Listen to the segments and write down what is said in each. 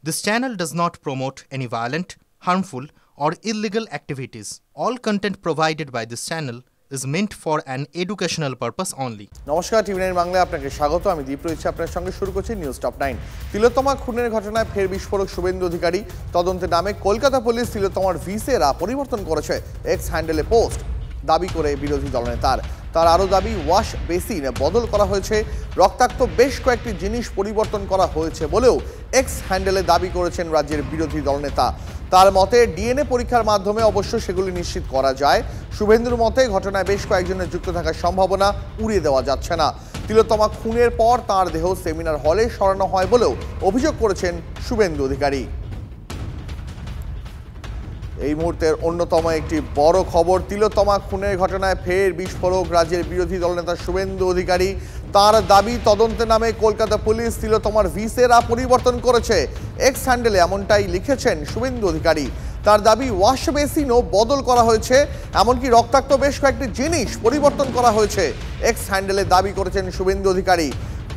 This channel does not promote any violent, harmful, or illegal activities. All content provided by this channel is meant for an educational purpose only. নমস্কার, টিভি9 বাংলায় আপনাকে স্বাগত। আমি দীপ রয়েছি আপনার সঙ্গে। শুরু করছি নিউজ টপ 9। তিলোত্তমা খুনের ঘটনায় ফের বিস্ফোরক শুভেন্দু অধিকারী। তদন্তে নামে কলকাতা পুলিশ তিলোত্তমার ভিসেরা পরিবর্তন করেছে। এক্স হ্যান্ডেলে পোস্ট দাবি করে বিরোধী দলনেতার। তার আরও দাবি, ওয়াশ বেসিন বদল করা হয়েছে, রক্তাক্ত বেশ কয়েকটি জিনিস পরিবর্তন করা হয়েছে বলেও এক্স হ্যান্ডেলে দাবি করেছেন রাজ্যের বিরোধী দলনেতা। তার মতে ডিএনএ পরীক্ষার মাধ্যমে অবশ্য সেগুলি নিশ্চিত করা যায়। শুভেন্দুর মতে ঘটনায় বেশ কয়েকজনের যুক্ত থাকার সম্ভাবনা উড়িয়ে দেওয়া যাচ্ছে না। তিলোত্তমা খুনের পর তার দেহ সেমিনার হলে সরানো হয় বলেও অভিযোগ করেছেন শুভেন্দু অধিকারী। এই মুহূর্তের অন্যতম একটি বড় খবর, তিলোত্তমা খুনের ঘটনায় ফের বিস্ফোরক রাজ্যের বিরোধী দলনেতা শুভেন্দু অধিকারী। তার দাবি, তদন্তে নামে কলকাতা পুলিশ তিলোত্তমার ভিসেরা পরিবর্তন করেছে। এক্স হ্যান্ডেলে এমনটাই লিখেছেন শুভেন্দু অধিকারী। তার দাবি, ওয়াশ বেসিনও বদল করা হয়েছে, এমনকি রক্তাক্ত বেশ কয়েকটি জিনিস পরিবর্তন করা হয়েছে। এক্স হ্যান্ডেলে দাবি করেছেন শুভেন্দু অধিকারী।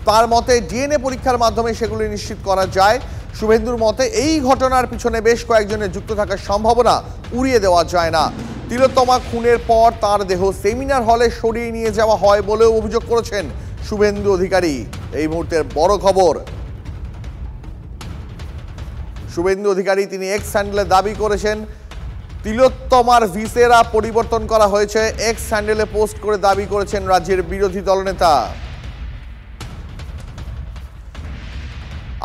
তার মতে ডিএনএ পরীক্ষার মাধ্যমে সেগুলি নিশ্চিত করা যায়। শুভেন্দুর মতে এই ঘটনার পিছনে বেশ কয়েকজনের যুক্ত থাকার সম্ভাবনা উড়িয়ে দেওয়া যায় না। তিলোত্তমা খুনের পর তার দেহ সেমিনার হলে সরিয়ে নিয়ে যাওয়া হয় বলেও অভিযোগ করেছেন শুভেন্দু অধিকারী। এই মুহূর্তের বড় খবর, শুভেন্দু অধিকারী তিনি এক্স হ্যান্ডেলে দাবি করেছেন তিলোত্তমার ভিসেরা পরিবর্তন করা হয়েছে। এক্স হ্যান্ডেলে পোস্ট করে দাবি করেছেন রাজ্যের বিরোধী দলনেতা।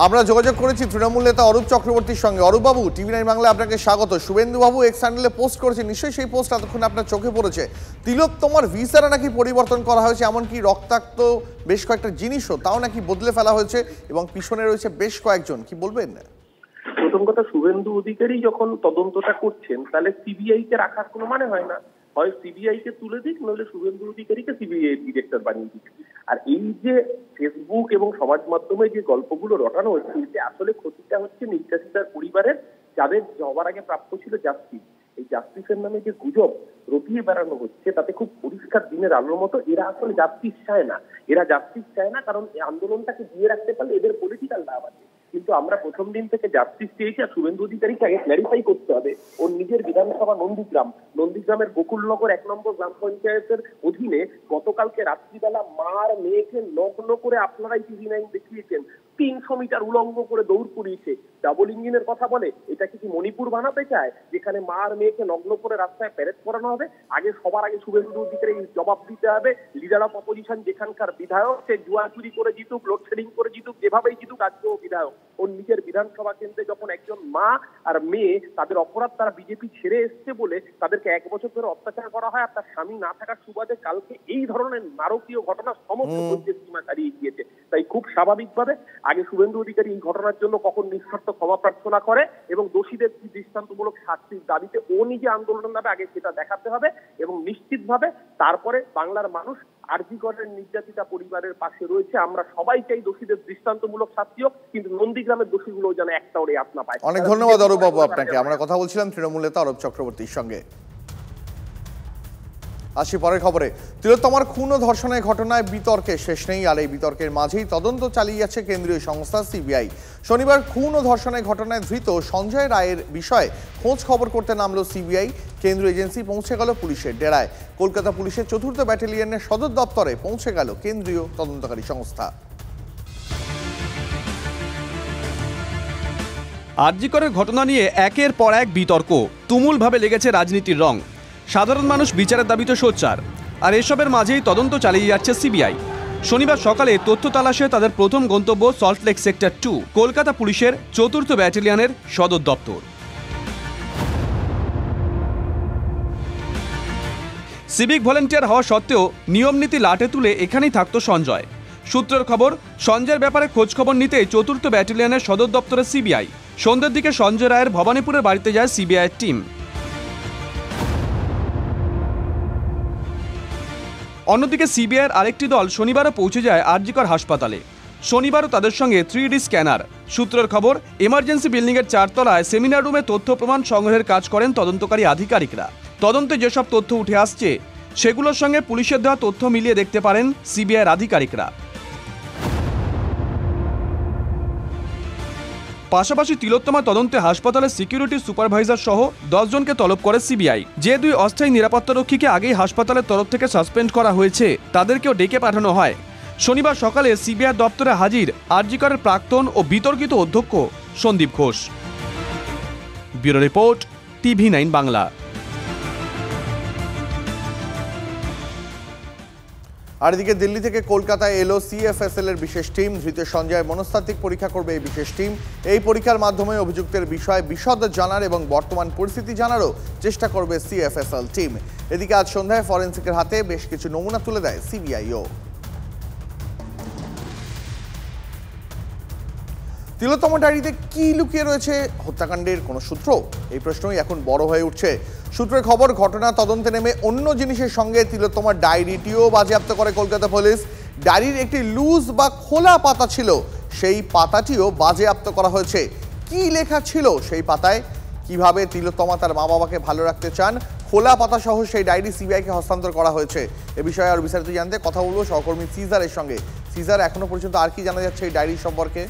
আমরা যোগাযোগ করেছি তৃণমূল নেতা অরূপ চক্রবর্তীর সঙ্গে। অরূপ বাবু, টিভি9 বাংলায় আপনাকে স্বাগত। শুভেন্দু বাবু এক্স হ্যান্ডেলে পোস্ট করেছেন, নিশ্চয়ই সেই পোস্ট এতক্ষণ আপনার চোখে পড়েছে। তিলোত্তমার ভিসারা নাকি পরিবর্তন করা হয়েছে, এমনকি রক্তাক্ত বেশ কয়েকটা জিনিসও তাও নাকি বদলে ফেলা হয়েছে এবং পিছনে রয়েছে বেশ কয়েকজন, কি বলবেন? প্রথম কথা, শুভেন্দু অধিকারী যখন তদন্তটা করছেন তাহলে সিবিআই কে রাখার কোনো মানে হয় না। হয় সিবিআই কে তুলে দিক, নইলে শুভেন্দু অধিকারীকে সিবিআই ডিরেক্টর বানিয়ে দিক। আর এই যে ফেসবুক এবং সমাজ মাধ্যমে যে গল্পগুলো রটানো হচ্ছে, এতে আসলে ক্ষতিটা হচ্ছে নির্যাতিতার পরিবারের, যাদের সবার আগে প্রাপ্য ছিল জাস্টিস। এই জাস্টিসের নামে যে গুজব রটিয়ে বেড়ানো হচ্ছে, তাতে খুব পরিষ্কার দিনের আলোর মতো এরা আসলে জাস্টিস চায় না। এরা জাস্টিস চায় না কারণ এই আন্দোলনটাকে দিয়ে রাখতে পারলে এদের পলিটিক্যাল লাভ আছে। কিন্তু আমরা প্রথম দিন থেকে জাস্টিস চেয়েছি, আর শুভেন্দু অধিকারীকে আগে ক্ল্যারিফাই করতে হবে ওর নিজের বিধানসভা নন্দীগ্রামের গোকুলনগর 1 নম্বর গ্রাম পঞ্চায়েতের অধীনে গতকালকে রাত্রিবেলা মার মেয়েকে নগ্ন করে, আপনারাই টিভি9 দেখিয়েছেন, 300 মিটার উলঙ্গ করে দৌড় করিয়েছে। ডাবল ইঞ্জিনের কথা বলে, এটা কি মণিপুর বানাতে চায় যেখানে মার মেয়েকে নগ্ন করে রাস্তায় প্যারেড করানো হবে? সবার আগে শুভেন্দু অধিকারী জবাব দিতে হবে। লিডার অফ অপোজিশন যেখানকার বিধায়ক, সে জুয়া চুরি করে জিতুক, লোডশেডিং করে জিতুক, যেভাবেই জিতুক, আজকেও বিধায়ক। ওর নিজের বিধানসভা কেন্দ্রে যখন একজন মা আর মেয়ে, তাদের অপরাধ তারা বিজেপি ছেড়ে এসছে বলে তাদেরকে 1 বছর ধরে অত্যাচার করা হয়, আর তার স্বামী না থাকার সুবাদে কালকে এই ধরনের নারকীয় ঘটনা সমস্ত ধৈর্যের সীমা ছাড়িয়ে গিয়েছে। তাই খুব স্বাভাবিকভাবে আগে শুভেন্দু অধিকারী এই ঘটনার জন্য কখন নিঃস্বার্থ ক্ষমা প্রার্থনা করে এবং দোষীদের দৃষ্টান্তমূলক শাস্তির দাবিতে ও নিজে আন্দোলনের নামে আগে সেটা দেখাতে হবে, এবং নিশ্চিতভাবে তারপরে বাংলার মানুষ আরজি করের নির্যাতিতা পরিবারের পাশে রয়েছে। আমরা সবাই চাই দোষীদের দৃষ্টান্তমূলক শাস্তি হোক, কিন্তু নন্দীগ্রামের দোষীগুলো যেন একটা ওরে আপনা পায়। অনেক ধন্যবাদ অরূপ বাবু আপনাকে। আমরা কথা বলছিলাম তৃণমূল নেতা অরূপ চক্রবর্তীর সঙ্গে। আসি পরের খবরে। তিলোত্তমার খুন ও ধর্ষণের ঘটনায় বিতর্কে শেষ নেই, আর এই বিতর্কের মাঝেই তদন্ত চালিয়ে যাচ্ছে কেন্দ্রীয় সংস্থা সিবিআই। শনিবার খুন ও ধর্ষণের ঘটনায় ধৃত সঞ্জয় রায়ের বিষয়ে খোঁজ খবর করতে নামলো সিবিআই। কেন্দ্রীয় এজেন্সি পৌঁছে গেল পুলিশের ডেরায়। কলকাতা পুলিশের 4th ব্যাটালিয়নের সদর দপ্তরে পৌঁছে গেল কেন্দ্রীয় তদন্তকারী সংস্থা। আরজি করের ঘটনা নিয়ে একের পর এক বিতর্ক, তুমুলভাবে লেগেছে রাজনীতির রং। সাধারণ মানুষ বিচারের দাবিতে সোচ্চার, আর এসবের মাঝেই তদন্ত চালিয়ে যাচ্ছে সিবিআই। শনিবার সকালে তথ্য তালাশে তাদের প্রথম গন্তব্য সল্টলেক সেক্টর 2, কলকাতা পুলিশের 4th ব্যাটালিয়নের সদর দপ্তর। সিভিক ভলেন্টিয়ার হওয়া সত্ত্বেও নিয়মনীতি লাটে তুলে এখানেই থাকতো সঞ্জয়। সূত্রের খবর, সঞ্জয়ের ব্যাপারে খোঁজখবর নিতে 4th ব্যাটালিয়নের সদর দপ্তরে সিবিআই। সন্ধ্যের দিকে সঞ্জয় রায়ের ভবানীপুরের বাড়িতে যায় সিবিআইয়ের টিম। অন্যদিকে সিবিআইয়ের আরেকটি দল শনিবারও পৌঁছে যায় আরজি কর হাসপাতালে। শনিবারও তাদের সঙ্গে 3D স্ক্যানার। সূত্রের খবর, এমার্জেন্সি বিল্ডিংয়ের 4 তলায় সেমিনার রুমে তথ্য প্রমাণ সংগ্রহের কাজ করেন তদন্তকারী আধিকারিকরা। তদন্তে যেসব তথ্য উঠে আসছে সেগুলোর সঙ্গে পুলিশের দেওয়া তথ্য মিলিয়ে দেখতে পারেন সিবিআইয়ের আধিকারিকরা। পাশাপাশি তিলোত্তমা তদন্তে হাসপাতালের সিকিউরিটি সুপারভাইজার সহ 10 জনকে তলব করে সিবিআই। যে 2 অস্থায়ী নিরাপত্তারক্ষীকে আগেই হাসপাতালের তরফ থেকে সাসপেন্ড করা হয়েছে তাদেরকেও ডেকে পাঠানো হয়। শনিবার সকালে সিবিআই দপ্তরে হাজির আরজিকরের প্রাক্তন ও বিতর্কিত অধ্যক্ষ Sandip Ghosh. Bureau report, TV9 Bangla. আর এদিকে দিল্লি থেকে কলকাতায় এলো CFSL এর বিশেষ টিম। ধৃত সঞ্জয় মনস্তাত্ত্বিক পরীক্ষা করবে এই বিশেষ টিম। এই পরীক্ষার মাধ্যমে অভিযুক্তের বিষয়ে বিশদ জানার এবং বর্তমান পরিস্থিতি জানারও চেষ্টা করবে CFSL টিম। এদিকে আজ সন্ধ্যায় ফরেন্সিকের হাতে বেশ কিছু নমুনা তুলে দেয় সিবিআইও। তিলোত্তমা ডায়েরিতে কি লুকিয়ে রয়েছে হত্যাকাণ্ডের কোনো সূত্র? এই প্রশ্নই এখন বড় হয়ে উঠছে। সূত্রের খবর, ঘটনা তদন্তে নেমে অন্য জিনিসের সঙ্গে তিলোত্তমার ডায়েরিটিও বাজেয়াপ্ত করে কলকাতা পুলিশ। ডায়েরির একটি লুজ বা খোলা পাতা ছিল, সেই পাতাটিও বাজেয়াপ্ত করা হয়েছে। কি লেখা ছিল সেই পাতায়, কিভাবে তিলোত্তমা তার মা বাবাকে ভালো রাখতে চান, খোলা পাতা সহ সেই ডায়েরি সিবিআইকে হস্তান্তর করা হয়েছে। এ বিষয়ে আরও বিস্তারিত জানতে কথা বলবো সহকর্মী সিজারের সঙ্গে। সিজার, এখনো পর্যন্ত আর কি জানা যাচ্ছে এই ডায়েরি সম্পর্কে?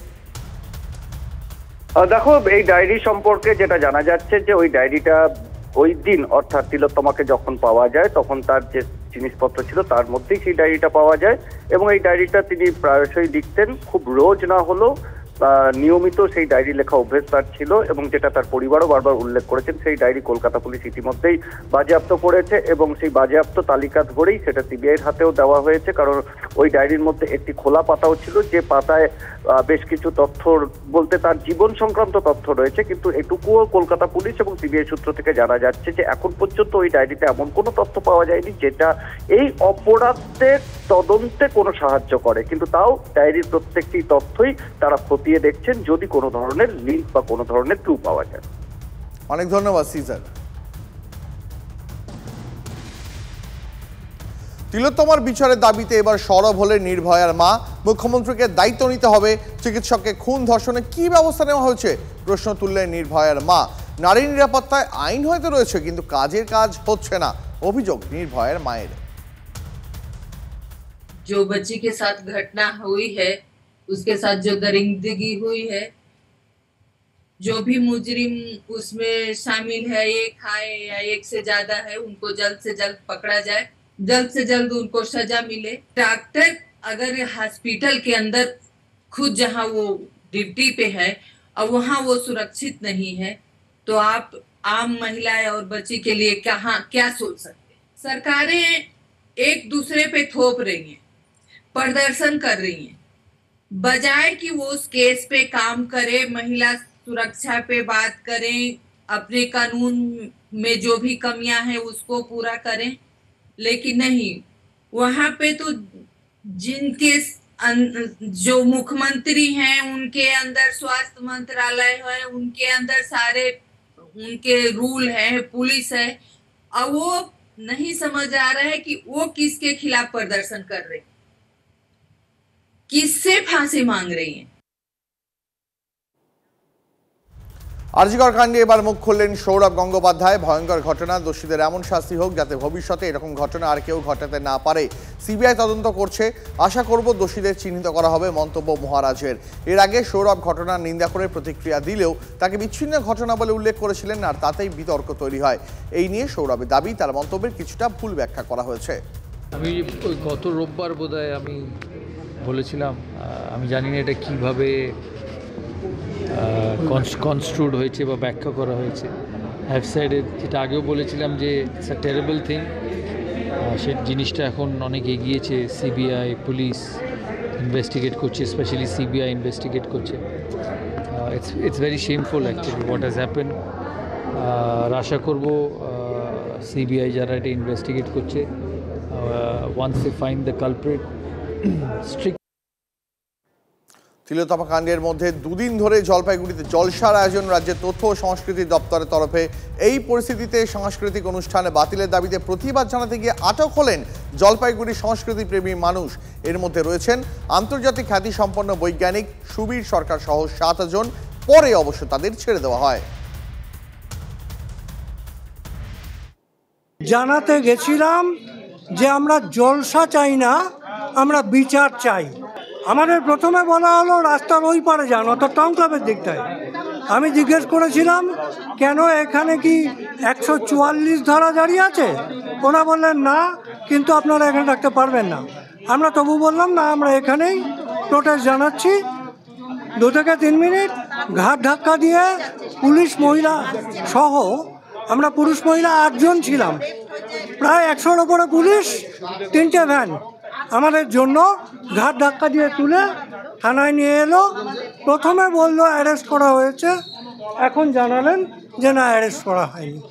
দেখো, এই ডায়েরি সম্পর্কে যেটা জানা যাচ্ছে যে ওই ডায়েরিটা ওই দিন অর্থাৎ তিলোত্তমাকে যখন পাওয়া যায় তখন তার যে জিনিসপত্র ছিল তার মধ্যেই সেই ডায়েরিটা পাওয়া যায় এবং এই ডায়েরিটা তিনি প্রায়শই লিখতেন। খুব রোজ না হলেও নিয়মিত সেই ডায়েরি লেখা অভ্যেস তার ছিল এবং যেটা তার পরিবারও বারবার উল্লেখ করেছেন। সেই ডায়েরি কলকাতা পুলিশ ইতিমধ্যেই বাজেয়াপ্ত করেছে এবং সেই বাজেয়াপ্ত তালিকা ধরেই সেটা সিবিআইয়ের হাতেও দেওয়া হয়েছে, কারণ ওই ডায়েরির মধ্যে একটি খোলা পাতাও ছিল, যে পাতায় বেশ কিছু তথ্য বলতে তার জীবন সংক্রান্ত তথ্য রয়েছে। কিন্তু এটুকুও কলকাতা পুলিশ এবং সিবিআই সূত্র থেকে জানা যাচ্ছে যে এখন পর্যন্ত ওই ডায়েরিতে এমন কোনো তথ্য পাওয়া যায়নি যেটা এই অপরাধের তদন্তে কোনো সাহায্য করে। কিন্তু তাও ডায়েরির প্রত্যেকটি তথ্যই তারা খতিয়ে দেখছেন যদি কোনো ধরনের লিঙ্ক বা কোনো ধরনের ক্লু পাওয়া যায়। অনেক ধন্যবাদ সিজার। তিলোত্তমার বিচারের দাবিতে এবার সরব হলেন নির্ভয়ার মা। মুখ্যমন্ত্রীকে দায়িত্ব নিতে হবে। চিকিৎসককে খুন ধর্ষণে কি ব্যবস্থা নেওয়া হয়েছে প্রশ্ন তুললেন নির্ভয়ার মা। নারী নিরাপত্তায় আইন হয়তো রয়েছে, কিন্তু কাজের কাজ হচ্ছে না, অভিযোগ নির্ভয়ার মায়ের। जो बच्ची के साथ घटना हुई है, उसके साथ जो दरिंदगी हुई है, जो भी मुजरिम उसमें शामिल है, एक है या एक से ज्यादा है, उनको जल्द से जल्द पकड़ा जाए, जल्द से जल्द उनको सजा मिले। डॉक्टर अगर हॉस्पिटल के अंदर खुद जहां वो ड्यूटी पे है और वहां वो सुरक्षित नहीं है, तो आप आम महिला और बच्ची के लिए क्या सोच सकते? सरकारें एक दूसरे पे थोप रही हैं, प्रदर्शन कर रही हैं, बजाय कि वो उस केस पे काम करे, महिला सुरक्षा पे बात करें, अपने कानून में जो भी कमियां हैं उसको पूरा करें। लेकिन नहीं, वहां पे तो जिनके जो मुख्यमंत्री हैं उनके अंदर स्वास्थ्य मंत्रालय है, उनके अंदर सारे उनके रूल है, पुलिस है, और वो नहीं समझ आ रहा है कि वो किसके खिलाफ प्रदर्शन कर रहे, किससे फांसी मांग रही हैं। আরজিকর কাণ্ডে এবার মুখ খুললেন সৌরভ গঙ্গোপাধ্যায়। ভয়ঙ্কর ঘটনা, দোষীদের এমন শাস্তি হোক যাতে ভবিষ্যতে এরকম ঘটনা আর কেউ ঘটাতে না পারে। সিবিআই তদন্ত করছে, আশা করব দোষীদের চিহ্নিত করা হবে, মন্তব্য মহারাজের। এর আগে সৌরভ ঘটনার নিন্দা করে প্রতিক্রিয়া দিলেও তাকে বিচ্ছিন্ন ঘটনা বলে উল্লেখ করেছিলেন, আর তাতেই বিতর্ক তৈরি হয়। এই নিয়ে সৌরভের দাবি তার মন্তব্যের কিছুটা ভুল ব্যাখ্যা করা হয়েছে। আমি ওই গত রোববার বোধহয় আমি বলেছিলাম, আমি জানি না এটা কীভাবে কনস্ট্রুড হয়েছে বা ব্যাখ্যা করা হয়েছে। হ্যাভ সাইড যেটা আগেও বলেছিলাম যে ইটস আ টেরেবল থিং, সে জিনিসটা এখন অনেক এগিয়েছে। সিবিআই পুলিশ ইনভেস্টিগেট করছে, স্পেশালি সিবিআই ইনভেস্টিগেট করছে। It's very shameful actually what has happen. আর আশা করব সিবিআই যারা এটা ইনভেস্টিগেট করছে, once they find the culprit, strict. Tilottama কাণ্ডের মধ্যে দুদিন ধরে জলপাইগুড়িতে জলসার আয়োজন রাজ্যের তথ্য ও সংস্কৃতি দপ্তরের তরফে। এই পরিস্থিতিতে সাংস্কৃতিক অনুষ্ঠানে বাতিলের দাবিতে প্রতিবাদ জানাতে গিয়ে আটক হলেন জলপাইগুড়ির সংস্কৃতি প্রেমী মানুষ। এর মধ্যে রয়েছেন আন্তর্জাতিক খ্যাতিসম্পন্ন বৈজ্ঞানিক সুবীর সরকার সহ 7 জন। পরে অবশ্য তাদের ছেড়ে দেওয়া হয়। জানাতে গেছিলাম যে আমরা জলসা চাই না, আমরা বিচার চাই। আমাদের প্রথমে বলা হলো রাস্তার ওই পারে যান, অর্থাৎ টাউন ক্লাবের দিকটায়। আমি জিজ্ঞেস করেছিলাম কেন এখানে কি 144 ধারা জারি আছে? ওরা বললেন না, কিন্তু আপনারা এখানে রাখতে পারবেন না। আমরা তবু বললাম না, আমরা এখানেই প্রোটেস্ট জানাচ্ছি। 2 থেকে 3 মিনিট ঘাট ধাক্কা দিয়ে পুলিশ মহিলা সহ আমরা পুরুষ মহিলা 8 জন ছিলাম, প্রায় 100-র ওপরে পুলিশ, 3টে ভ্যান আমাদের জন্য ঘাট ধাক্কা দিয়ে তুলে থানায় নিয়ে এলো। প্রথমে বললো অ্যারেস্ট করা হয়েছে, এখন জানালেন যে না, অ্যারেস্ট করা হয়নি।